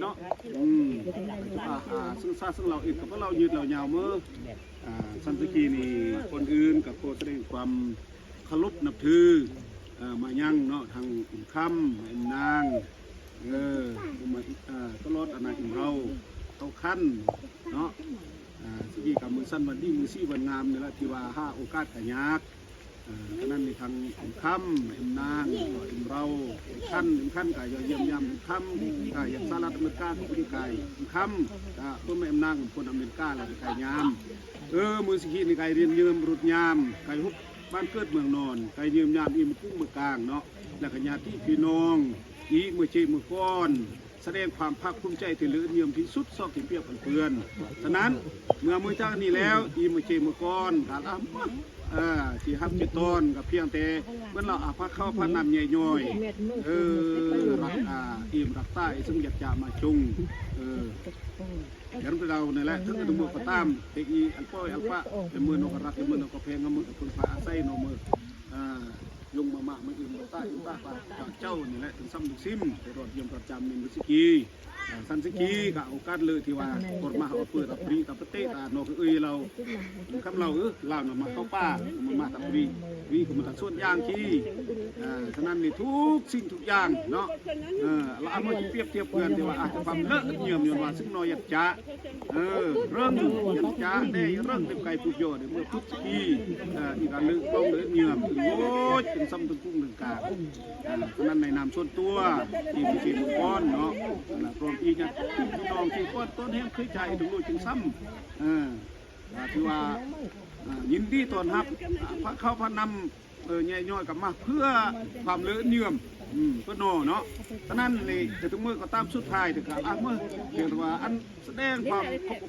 เนาะซึ่งซึ่งเราอิดกับพวกเรายืดเรายาวเมื่อสันสกีนี่คนอื่นกับโคแสดงความเคารพนับถือมายั่งเนาะทางคำนางมาตลอดอนาคตเราเขาขั้นเนาะสกีกับมือสั้นวันที่มือซี่วันงามนี่แหละที่ว่า5โอกาสกันยากฉะนั้นในทางคำนางเราขั้นกายเยี่ยมยำคำกายอย่างสหรัฐอเมริกาของพี่กายคำต้นไม้นางของคนอเมริกาอะไรกายยามมือสกีในกายเรียนยืมรุดยามกายฮุบบ้านเกิดเมืองนอนกายยืมยามอิมกุ้งเมืองกลางเนาะและขญาที่พี่น้องอีมือเจมือก้อนแสดงความภาคภูมิใจที่เหลือเยี่ยมที่สุดซอกที่เปียกเปื้อนฉะนั้นเมื่อมือเจ้านี่แล้วอีมือเจมือก้อนการที่ฮับจิตต้นกับเพียงแต่เมื่อเราพักเข้าพันนำใหญ่ย่อยรักอิ่มรักใต้ซึ่งอยากจะมาจุงอย่างเราเนี่ยแหละทั้งตัวมือก็ตามเด็กอีอัลป้อยอัลฟ้าเป็นมือนกรักเป็นมือนกเพงกับมือคนฟ้าอาศัยนมือยงมามันอิ่มรักใต้อิ่มบ้าเจ้านี่แหละถึงซ้ำถึงซิมไปรถเยี่ยมประจำในมุสกีสันสกีกับโอกาสเลยที่ว่าคนมาเอาเปิดตับปรีตับปะเตะนกเราคำเราเราเนี่ยมาเข้าป่ามาตับปรีก็มาตัดส่วนยางขี้ฉะนั้นนี่ทุกสิ่งทุกอย่างเนาะเราเอามาเปรียบเทียบเพื่อนที่ว่าอาจจะความเลอะเยี่ยมอยู่ว่าซึ่งน้อยยัดจ้าเริ่มยัดจ้าได้เริ่มเป็นไก่ปุยโยเดี๋ยวเมื่อพุทธกีอีกการลึกต้องเลยเยี่ยมถึงโอ้ยถึงซ้ำถึงกุ้งถึงกาฉะนั้นในนามส่วนตัวที่มีชีวิตก้อนเนาะพร้อมอีกเนี่ยพี่น้องที่ก้อนต้นแห้งเคยใจถึงรู้จึงซ้ำที่ว่ายินดีตอนรับพระเข้าพระนำใหญ่ย่อยกับมาเพื่อความเลื่อนเยื่อมเพื่อโนเนาะฉะนั้นนี่จะถึงมือก็ตามสุดท้ายถึงกับเมื่อเรียกว่าอันแสดงความ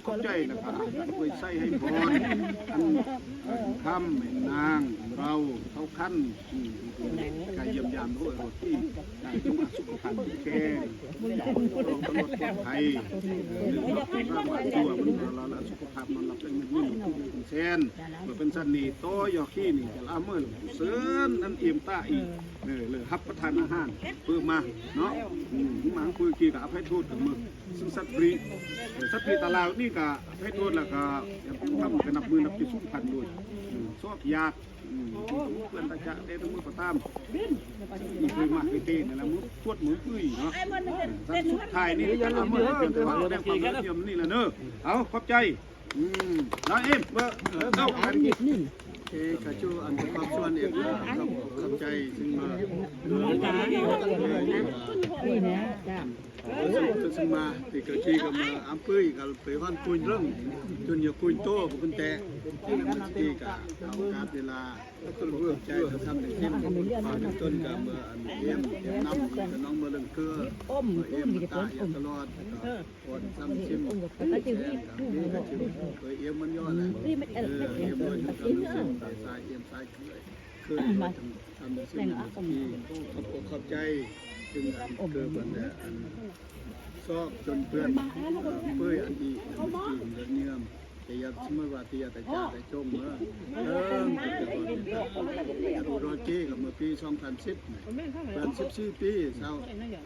ขอบใจนะครับเคยใส่ให้พรคำนางเราเขาขั้นการเยี่ยมยามด้วยรถที่จงสุขภาพแข็งตลอดปลอดภัยตัวเราสุขภาพมันเราเป็นมือเป็นเส้นเป็นสันนิโตยอขี้นี่จะละเมื่อเสือนนั่นเอี่ยมตาอีกเลยรับประทานอาหารเพิ่มมาเนาะหมาคุยกี่กับอภัยโทษกับมือซึ่งสัตว์ปีตลาดนี่กับอภัยโทษแล้วก็ทำกันนับมือนับที่สุพรรณด้วยซอกยากเพื่อนตาจะได้ทั้งมือประตามนี่เคยมาเคยเตะนี่แหละมือพวดมือคุยเนาะสุดท้ายนี่จะละเมื่อเป็นความแรงความเยี่ยมนี่แหละเนอะเอาขอบใจน้อยเอ็มเมื่อเข้ากันนี่กระชูอันความชวนเอกขอบใจซึ่งมานี่นะจ้าซึ่งมาติดกระชีกับมาอัมพุยกับไปวันปุยเรื่องจนอย่าปุยโต้บุญแต่ที่นั่นมันตีกับเอาการเวลาแล้วก็เรื่องใจจะทำในที่มันเป็นต้นกับเมื่อเยี่ยมน้ำกับน้องเมื่อเรื่องเกลือเยี่ยมตายตลอดคนซ้ำชิมแช่กับนี่ก็ชิมเคยเยี่ยมมันยอดเลยเยี่ยมมันซ้ำชิมสายเยี่ยมสายเคยทำในสิ่งที่ขอบใจจึงอันเกิดวันนี้อันซอกจนเพื่อนเพื่ออันดีอันดีเดินเงียบแต่ยัดสมัยว่าที่ยัดแต่จ่าแต่จมเมื่อดูโรเก้กับเมื่อปี2010เป็น14 ปีเศร้า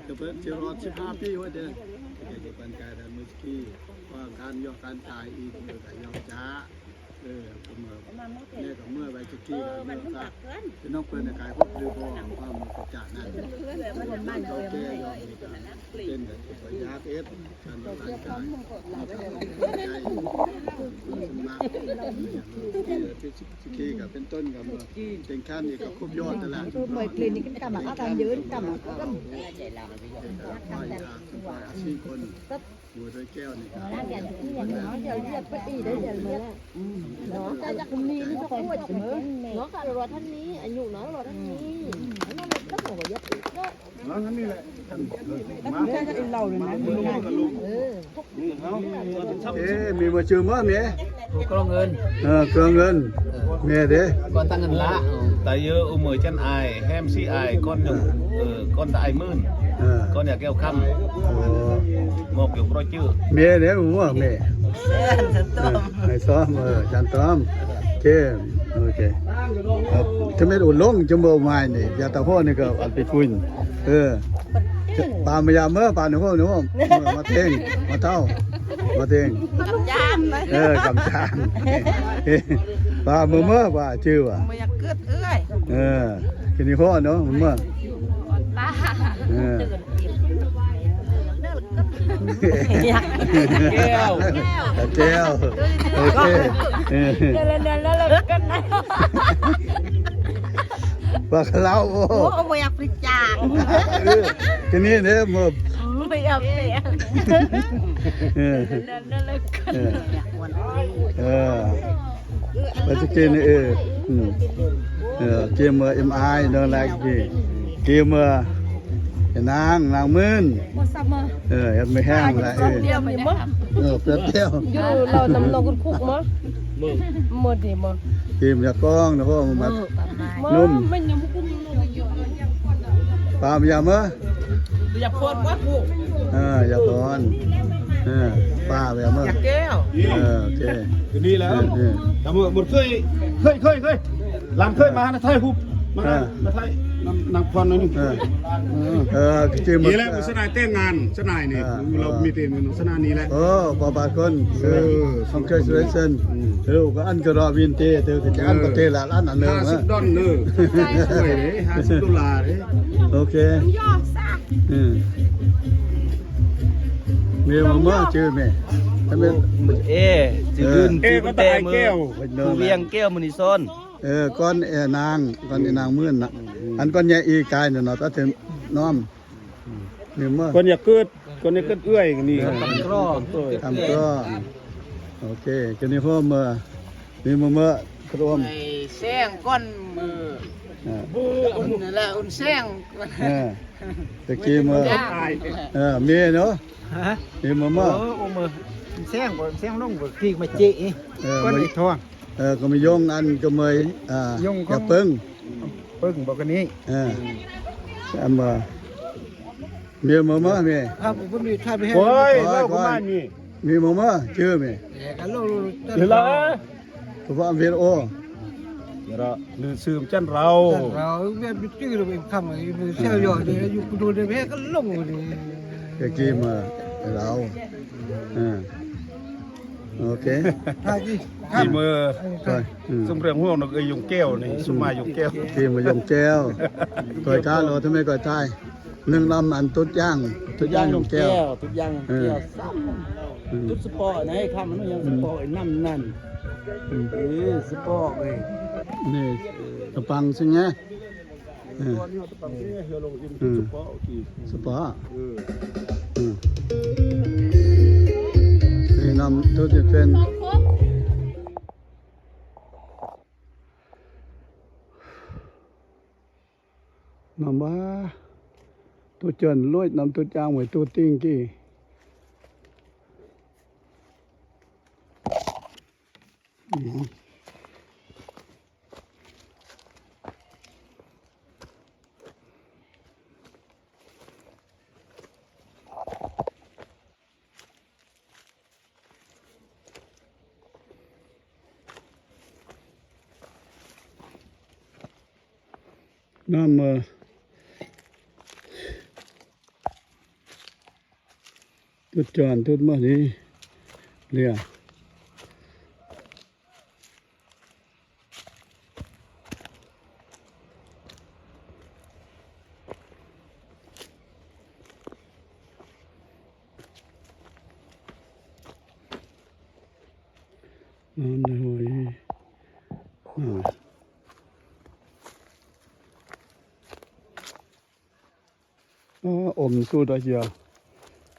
จะเป็น15 ปีว่าเดินจะเป็นการทำมือกี้ว่าการย่อการตายอีกเมื่อการย่อจ้าเมื่อเนี่ยกับเมื่อใบจะกี้เมื่อก็จะน้องเปิดในกายพบดูพอความกระจายนั่นมันโอเคยอมเป็นแบบยาเอสการต่างกายมาสกีกับเป็นต้นกับเป็นขั้นนี่กับครบยอดนั่นแหละเมื่อคลินิกกับอาการยืนกับ4 คนหัวโดยแก้วนี่ครับเดี๋ยวเรียกไปตีได้เดี๋ยวเลยเนาะแต่จากคนนี้นี่เขาพูดเสมอเนาะค่ะรอท่านนี้อายุเนาะรอท่านนี้นั่นก็หัวยัดอีกเนาะแล้วนั่นนี่แหละมาแค่จะเราเลยนะมีมาชื่อมั้ยเนี่ยกรองเงินกรองเงินเมียเด้ก่อนตั้งเงินละแต่เยอะอุ้มมือจันไอแฮมซีไอก้อนหนึ่งก้อนตะไอมื่นก้อนเนี่ยแก้วค่ำหมกอยู่ร้อยชื่อเมียเด้หัวเมียในซ้อมจันต้อมโอเคถ้าไม่อุ่นลงจมูกไม้นี่ยาตาพ่อนี่ก็อัดไปคุย ปลาไม่ยามเมื่อปลาหนูหนูมาเทงมาเท่ามาเทง กับจานเลย กำจานปลาเมื่อปลาชื่อว่ะ ไม่อยากเกิดเอ้ย กินนี่พ่อเนาะเมื่อ ตา อยากแก้วแก้วโอเคปลาเล้าโอ้ โอ้ไม่อยากปริจาค กินนี่เนี่ยมือ ไม่อยากเสีย ไปจะกินเกี่ยมือไอเดินอะไรเกี่ยมือนางมื่นไม่แห้งละเดียวไปมั้ง เปรี้ยวเที่ยว อยู่เรานำเราคุกมั้งหมดดิมั้ง กินจากกล้องนะพ่อมันนุ่ม ไม่ยำกุ้ง ปลาไม่ยำเมื่อ อยากพดวัดผู้ อย่าพอนปลาไม่ยำเมื่อ อยากแก้ว โอเค คือนี่แล้วแต่หมดเคยลำเคยมาในไทยคุบมาในไทยนำควันนึง กินหมด นี่แหละสนายเต้นงานสนายนี่เรามีเต้นสนายนี้แหละ ปอบาคนต้องเคยสวยเส้นก็อันก็รอวินเต้เธอจะอันก็เตละอันอันเนื้อ$50เนื้อสวยเลย$50เลย โอเคมีมาเมื่อชื่อไหมทำไม จืดก็ตายแก้วผู้เวียงแก้วมุนิซอน ก้อนนางมื่นนะอันก้อนใหญ่อีกายเนาะถ้าถึงน้อมมีเมื่อ คนอยากเกิดคนอยากเกิดเอื้อยนี่ ทำกรอบ ทำก็โอเคกันนี้พ่อเมื่อมีเมื่อรวม แซงก้อนมืออุ่นนี่แหละอุ่นแซง ตะกี้เมื่อมีเนาะมีเมื่อ โอ้มือแซงบ่แซงลงบ่ที่มาจิก้อนอีกท้อง ก็มียงอันก็เมยอย่าปึ้ง ปึ้งบอกกันนี้ อันมามีเมื่อมี ครับผมมีท่าไปให้ โอ้ยเล่าก็มานี่ มีเมื่อชื่อมี กันโล เดี๋ยวละ ตัวพ่อเวรโอ เดี๋ยวละลือซื้อจันเรา เราเนี่ยชื่อเราเป็นคำอะไรเชี่ยวยอดเลยอยู่ดูในแพ้ก็ลงเลย ตะกี้มาเราโอเค ท่าที่ ที่มือสมเรื่องห่วงนกเอ้ยยงแก้วนี่สมายงแก้ว ที่มายงแก้วก่อยท้าเราทำไมก่อยท้ายหนึ่งลำอันตุ๊ดย่างยงแก้ว ทุกอย่างแก้วซ้ำทุกสปอร์ตนะคำมันยังสปอร์ตนั่นสปอร์ตเลย นี่กระปังใช่ไหมสปอนี่นำตัวจะเป็นนำว่าตัวเจนลอยนำตัวจางไว้ตัวติ้งกี่น้ำทุดจานทุดมานี่เรียน้ำในหอยอมสู้ได้เยอะ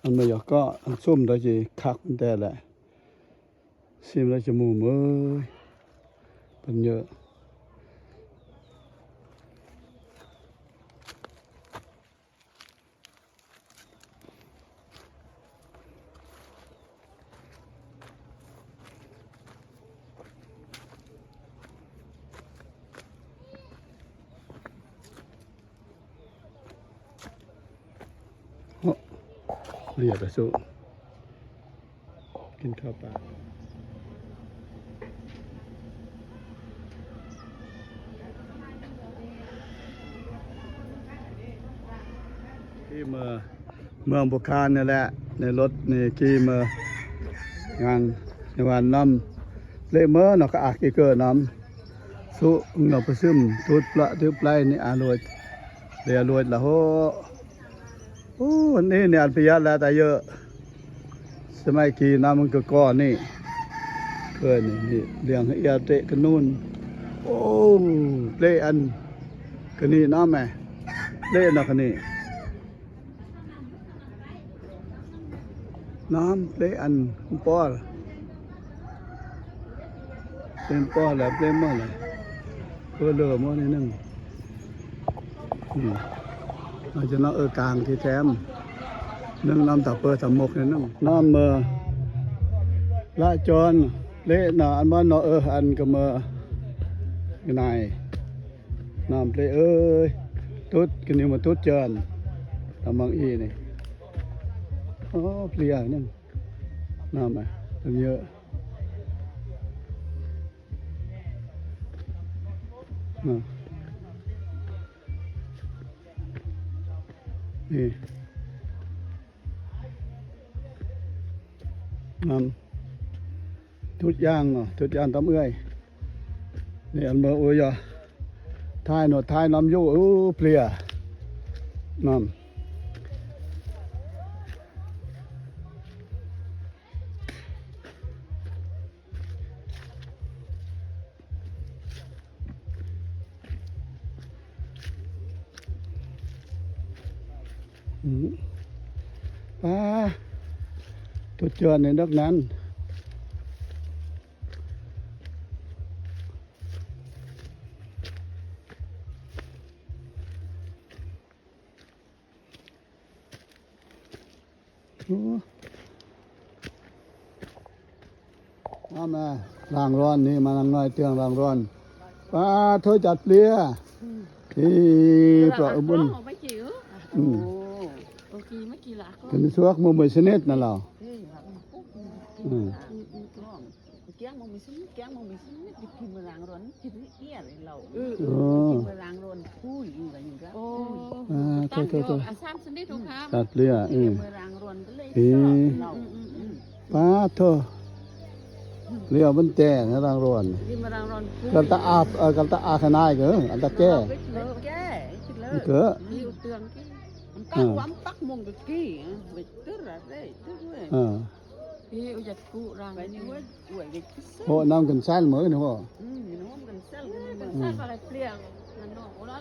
อันไม่อยากก็อันส้มได้จีคักแต่แหละซิมได้จมูกมือเป็นเยอะเรียบไปสู้กินข้าวปลาโอเค ที่เมืองบุคานนี่แหละในรถนี่ขี่มางานในวันน้ำเลยเมื่อเนาะก็อากีเกิดน้ำสุเนาะไปซึมทุดละทุบไล่นี่อร่อยเดี๋ยวรวยละโหวันนี้เนี่ยอันพิยาแล้วแต่เยอะสมัยขี่น้ำมันก็ก้อนนี่เกิดนี่เลี้ยงให้ยาเตะกันนู่นโอ้เล่อันกันนี่น้ำแม่เล่นนะกันนี่น้ำเล่อันป้อเป็นป้อแล้วเป็นเมื่อไรเพื่อเลือมั่วนิดนึงเราจะน้ำกลางที่แถมนึ่งน้ำตาเปิดสมกนิดนึงน้ำละจรเละหนาอันบ้านเนาะอันก็นายน้ำเละทุดกันนี่มาทุดเจนทำบางอีนี่อ๋อเปลี่ยนนั่นน้ำมันเยอะนี่น้ำทุดย่างเนาะทุดย่างตำเอื้อยนี่อันเมื่อโอ้ยท้ายเนาะท้ายน้ำยู่เปลี่ยน้ำป้าทุดเจอในนักนั้นมาล้างร้อนนี่มาล้างน้อยเตียงล้างร้อนป้าเธอจัดเปลี่ยที่ปลาบุญเป็นสวกมือมือชนิดนั่นเหรอKéo mong mình xuống thì khi mà làng rồi thì nó kia lại lẩu khi mà làng rồi khui vậy nhìn cái thôiตัดเลี้ยmà làng rồi cái lấy lẩu ป้าเธอเลี้ยมันแก่นะรางรวน khi mà làng rồi กันตาอาขนายเกออันตะแก่เกอ nhiều tường cái cao quắm bắc mông cái kia vậy tức là đấy Thì ôi giật cụ rằng vậy như vậy vậy cáiโหน้ำกันซ่านเหมือนกันเหรอ nó không cần sell Sao vào lại pliang là nó của nó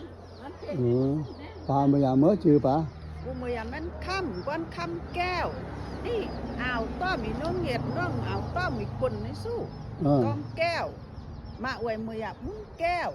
ปลาไม่อยากเมื่อจือปลา กูมาอย่างนั้นค่ำวันค่ำแก้วนี่อ่าวต้อมีน้องเงียดน้องอ่าวต้อมีคนในสู้กองแก้วมาอวยมืออยากมึงแก้ว